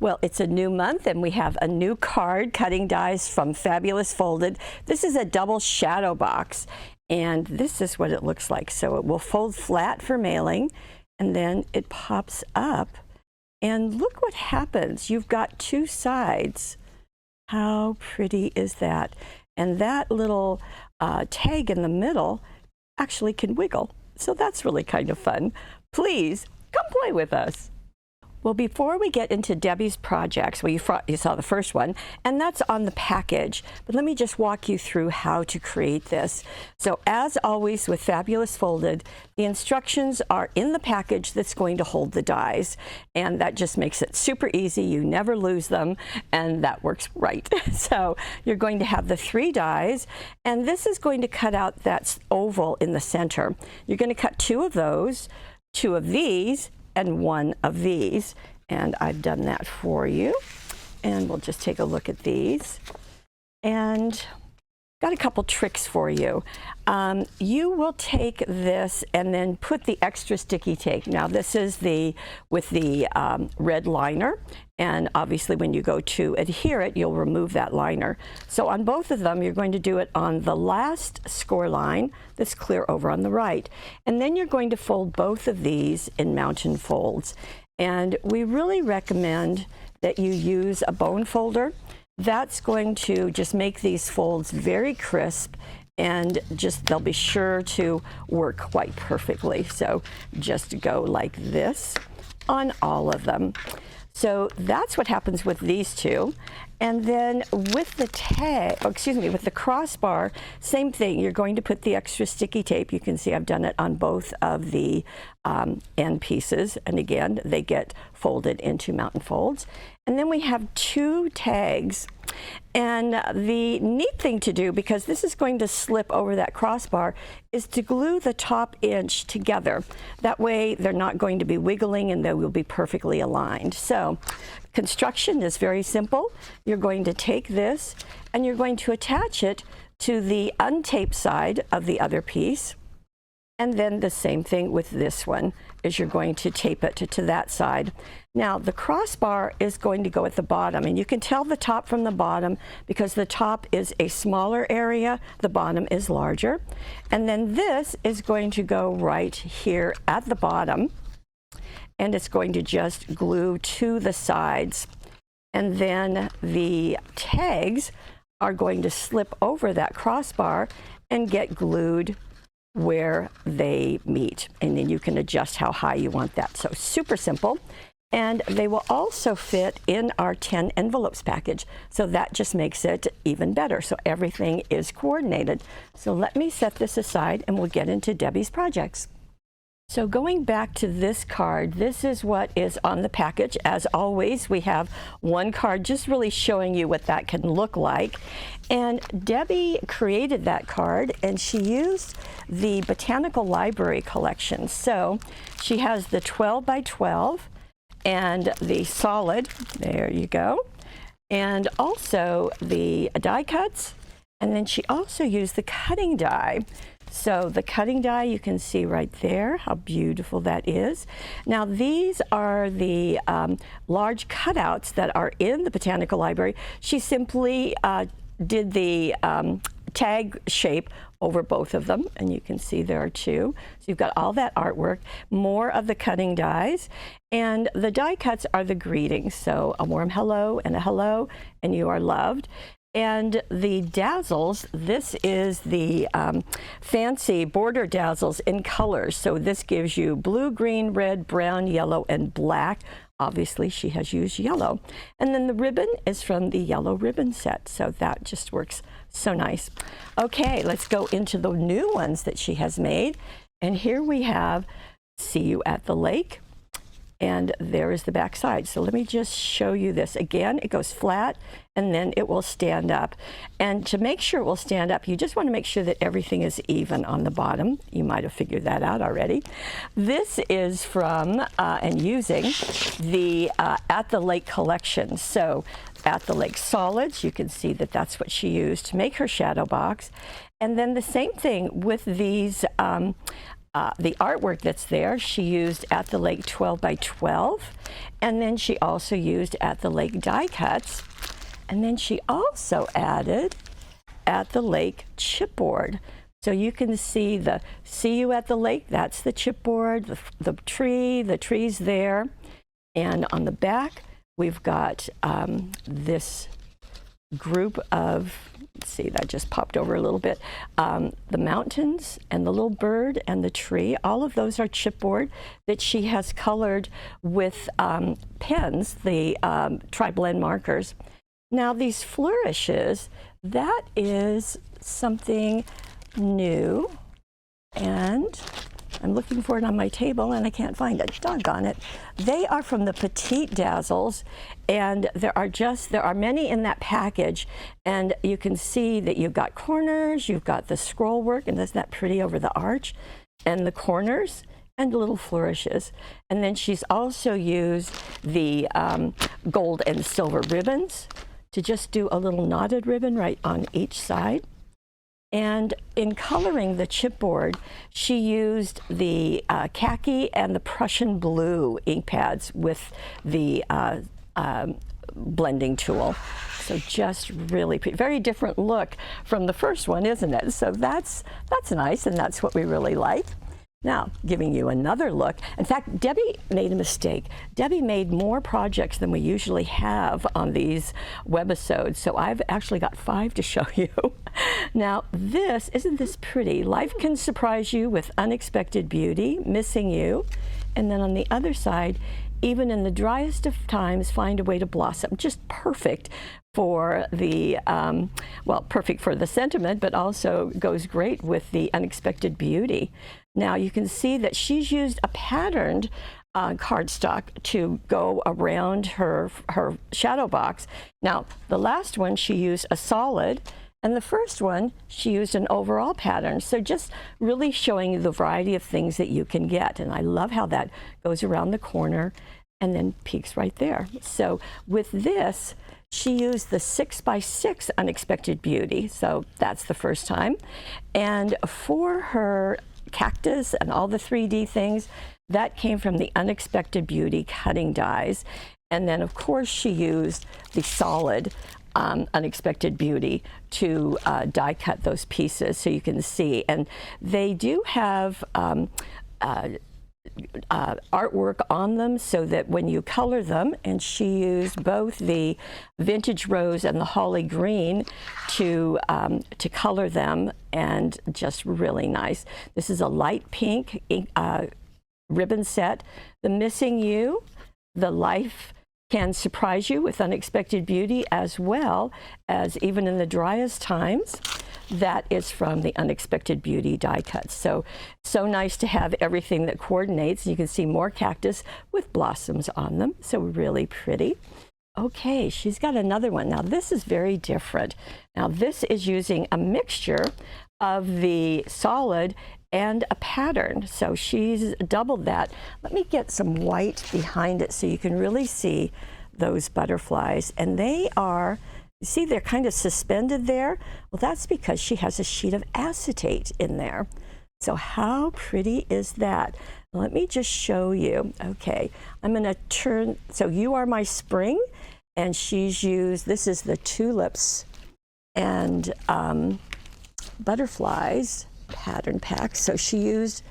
Well, it's a new month and we have a new card, cutting dies from Fabulous Folded. This is a double shadow box and this is what it looks like. So it will fold flat for mailing and then it pops up and look what happens. You've got two sides. How pretty is that? And that little tag in the middle actually can wiggle. So that's really kind of fun. Please come play with us. Well, before we get into Debbie's projects, well, you saw the first one, and that's on the package. But let me just walk you through how to create this. So as always with Fabulous Folded, the instructions are in the package that's going to hold the dies. And that just makes it super easy. You never lose them, and that works right. So you're going to have the 3 dies, and this is going to cut out that oval in the center. You're going to cut 2 of those, 2 of these, and 1 of these, and I've done that for you. And we'll just take a look at these. And got a couple tricks for you. You will take this and then put the extra sticky tape. Now this is with the red liner, and obviously when you go to adhere it, you'll remove that liner. So on both of them, you're going to do it on the last score line that's clear over on the right. And then you're going to fold both of these in mountain folds. And we really recommend that you use a bone folder. That's going to just make these folds very crisp and they'll be sure to work quite perfectly. So just go like this on all of them. So that's what happens with these 2. And then with the with the crossbar, same thing. You're going to put the extra sticky tape. You can see I've done it on both of the end pieces. And again, they get folded into mountain folds. And then we have 2 tags. And the neat thing to do, because this is going to slip over that crossbar, is to glue the top inch together. That way they're not going to be wiggling and they will be perfectly aligned. So construction is very simple. You're going to take this and you're going to attach it to the untaped side of the other piece. And then the same thing with this one, is you're going to tape it to that side. Now the crossbar is going to go at the bottom, and you can tell the top from the bottom because the top is a smaller area, the bottom is larger. And then this is going to go right here at the bottom, and it's going to just glue to the sides. And then the tags are going to slip over that crossbar and get glued where they meet, and then you can adjust how high you want that. So super simple. And they will also fit in our 10 envelopes package, so that just makes it even better. So everything is coordinated. So let me set this aside and we'll get into Debbie's projects. So going back to this card, this is what is on the package. As always, we have 1 card just really showing you what that can look like. And Debbie created that card, and she used the Botanical Library collection. So she has the 12 by 12 and the solid, there you go, and also the die cuts. And then she also used the cutting die. So the cutting die, you can see right there how beautiful that is. Now these are the large cutouts that are in the Botanical Library. She simply did the tag shape over both of them, and you can see there are 2. So you've got all that artwork, more of the cutting dies, and the die cuts are the greetings. So a warm hello, and you are loved. And the dazzles, this is the fancy border dazzles in colors. So this gives you blue, green, red, brown, yellow, and black. Obviously, she has used yellow. And then the ribbon is from the yellow ribbon set. So that just works so nice. Okay, let's go into the new ones that she has made. And here we have See You at the Lake. And there is the back side. So let me just show you this. Again, it goes flat and then it will stand up. And to make sure it will stand up, you just want to make sure that everything is even on the bottom. You might have figured that out already. This is from and using the At the Lake collection. So At the Lake solids, you can see that that's what she used to make her shadow box. And then the same thing with these the artwork that's there, she used at the Lake 12 by 12, and then she also used at the Lake die cuts, and then she also added at the Lake chipboard. So you can see the "See You at the Lake," that's the chipboard, the tree's there, and on the back we've got this group of, let's see, that just popped over a little bit, the mountains and the little bird and the tree. All of those are chipboard that she has colored with pens, the tri-blend markers. Now these flourishes, that is something new, and I'm looking for it on my table and I can't find it. Doggone it. They are from the Petite Dazzles, and there are many in that package, and you can see that you've got corners, you've got the scroll work, and isn't that pretty over the arch, and the corners and little flourishes. And then she's also used the gold and silver ribbons to just do a little knotted ribbon right on each side. And in coloring the chipboard, she used the khaki and the Prussian blue ink pads with the blending tool. So just really pretty, very different look from the first one, isn't it? So that's nice, and that's what we really like. Now, giving you another look. In fact, Debbie made a mistake. Debbie made more projects than we usually have on these webisodes, so I've actually got 5 to show you. Now, isn't this pretty? Life can surprise you with unexpected beauty, missing you. And then on the other side, even in the driest of times, find a way to blossom. Just perfect for the, perfect for the sentiment, but also goes great with the unexpected beauty. Now you can see that she's used a patterned cardstock to go around her shadow box. Now the last one she used a solid, and the first one she used an overall pattern. So just really showing you the variety of things that you can get. And I love how that goes around the corner and then peaks right there. So with this, she used the 6x6 Unexpected Beauty. So that's the first time. And for her cactus and all the 3D things, that came from the Unexpected Beauty cutting dies. And then of course she used the solid Unexpected Beauty to die cut those pieces so you can see. And they do have artwork on them so that when you color them, and she used both the Vintage Rose and the Holly Green to color them, and just really nice. This is a light pink ribbon set. The Missing You, the Life Can Surprise You with Unexpected Beauty, as well as Even in the Driest Times. That is from the Unexpected Beauty die cuts. So nice to have everything that coordinates. You can see more cactus with blossoms on them. So really pretty. Okay, she's got another one. Now this is very different. Now this is using a mixture of the solid and a pattern. So she's doubled that. Let me get some white behind it so you can really see those butterflies. And they are, you see they're kind of suspended there? Well, that's because she has a sheet of acetate in there. So how pretty is that? Let me just show you. Okay, I'm going to turn, so You Are My Spring, and she's used, this is the Tulips and Butterflies pattern pack. So she used,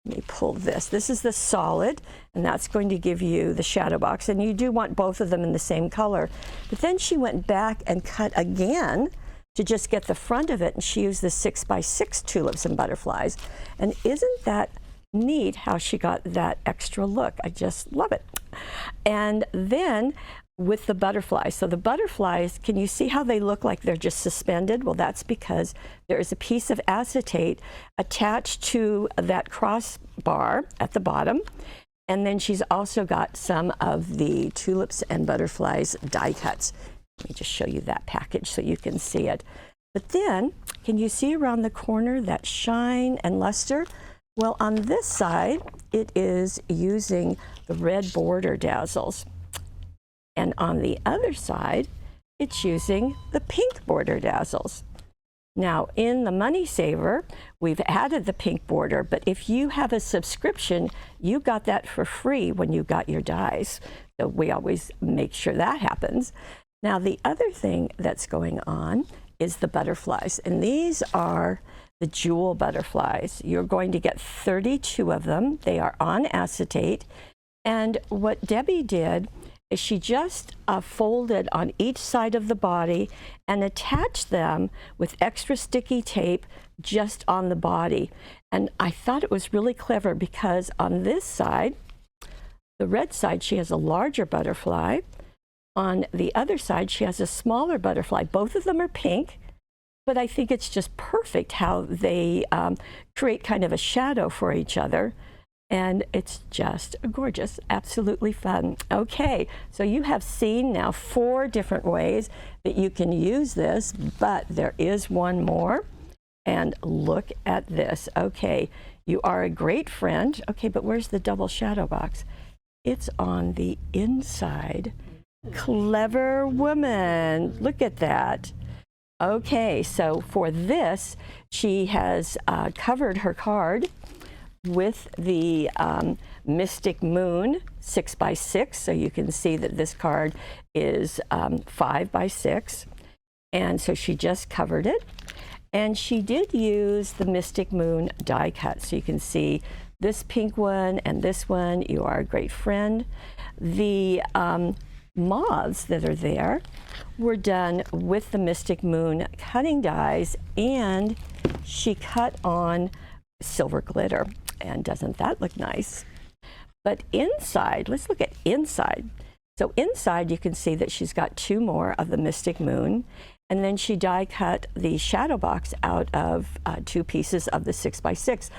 let me pull this. This is the solid, and that's going to give you the shadow box. And you do want both of them in the same color. But then she went back and cut again to just get the front of it, and she used the 6x6 Tulips and Butterflies. And isn't that neat how she got that extra look? I just love it. And then with the butterflies. So the butterflies, can you see how they look like they're just suspended? Well, that's because there is a piece of acetate attached to that crossbar at the bottom. And then she's also got some of the Tulips and Butterflies die cuts. Let me just show you that package so you can see it. But then, can you see around the corner that shine and luster? Well, on this side, it is using the red border dazzles. And on the other side, it's using the pink border dazzles. Now, in the Money Saver, we've added the pink border, but if you have a subscription, you got that for free when you got your dies. So we always make sure that happens. Now, the other thing that's going on is the butterflies, and these are the jewel butterflies. You're going to get 32 of them. They are on acetate, and what Debbie did is she just folded on each side of the body and attached them with extra sticky tape just on the body. And I thought it was really clever because on this side, the red side, she has a larger butterfly. On the other side, she has a smaller butterfly. Both of them are pink, but I think it's just perfect how they create kind of a shadow for each other. And it's just gorgeous, absolutely fun. Okay, so you have seen now 4 different ways that you can use this, but there is one more. And look at this. Okay, you are a great friend. Okay, but where's the double shadow box? It's on the inside. Clever woman, look at that. Okay, so for this, she has covered her card with the Mystic Moon 6x6, so you can see that this card is 5x6, and so she just covered it. And she did use the Mystic Moon die cut, so you can see this pink one and this one. You are a great friend. The moths that are there were done with the Mystic Moon cutting dies, and she cut on silver glitter. And doesn't that look nice? But inside, let's look at inside. So inside you can see that she's got 2 more of the Mystic Moon, and then she die cut the shadow box out of 2 pieces of the 6x6.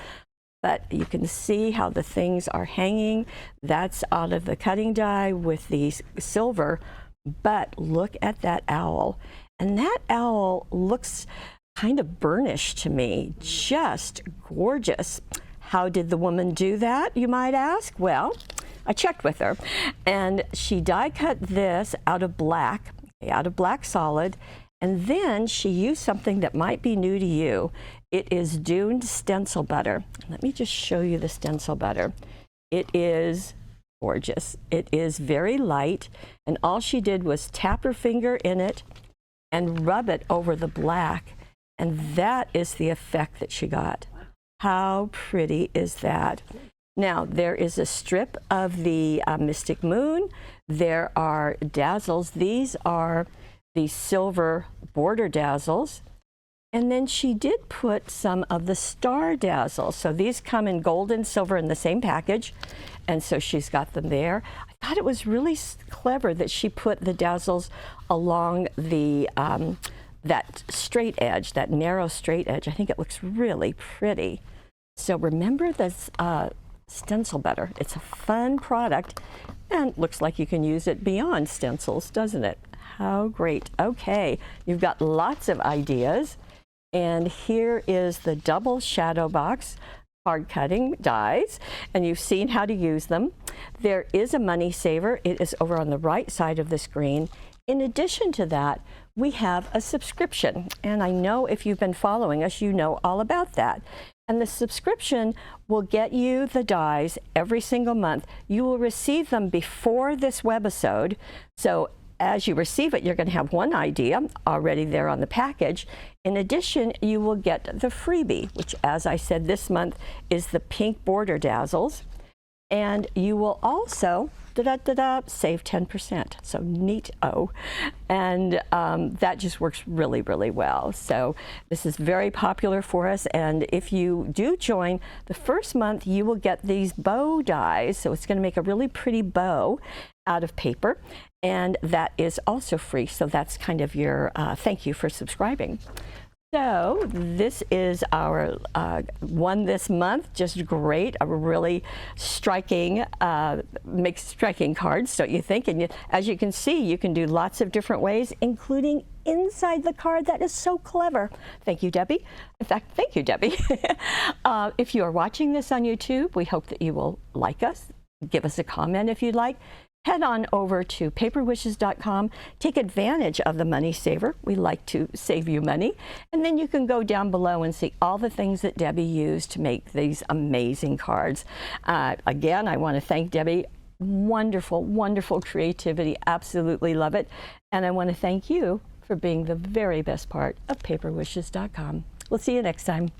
But you can see how the things are hanging. That's out of the cutting die with the silver. But look at that owl. And that owl looks kind of burnished to me. Just gorgeous. How did the woman do that, you might ask? Well, I checked with her, and she die cut this out of black solid, and then she used something that might be new to you. It is Duned stencil butter. Let me just show you the stencil butter. It is gorgeous. It is very light, and all she did was tap her finger in it and rub it over the black, and that is the effect that she got. How pretty is that? Now, there is a strip of the Mystic Moon. There are dazzles. These are the silver border dazzles. And then she did put some of the star dazzles. So these come in gold and silver in the same package. And so she's got them there. I thought it was really clever that she put the dazzles along the that straight edge, that narrow straight edge. I think it looks really pretty. So remember this stencil butter. It's a fun product, and looks like you can use it beyond stencils, doesn't it? How great. Okay, you've got lots of ideas. And here is the double shadow box card cutting dies, and you've seen how to use them. There is a money saver. It is over on the right side of the screen. In addition to that, we have a subscription, and I know if you've been following us, you know all about that. And the subscription will get you the dies every single month. You will receive them before this webisode. So as you receive it, you're going to have one idea already there on the package. In addition, you will get the freebie, which, as I said, this month is the pink border dazzles. And you will also save 10%. So neat-o. And that just works really, really well. So this is very popular for us. And if you do join, the first month you will get these bow dies. So it's going to make a really pretty bow out of paper. And that is also free. So that's kind of your thank you for subscribing. So this is our one this month, just great, a really striking, makes striking cards, don't you think? And as you can see, you can do lots of different ways, including inside the card. That is so clever. Thank you, Debbie. In fact, thank you, Debbie. If you are watching this on YouTube, we hope that you will like us, give us a comment if you'd like. head on over to paperwishes.com. Take advantage of the Money Saver. We like to save you money. And then you can go down below and see all the things that Debbie used to make these amazing cards. Again, I want to thank Debbie. Wonderful, wonderful creativity. Absolutely love it. And I want to thank you for being the very best part of paperwishes.com. We'll see you next time.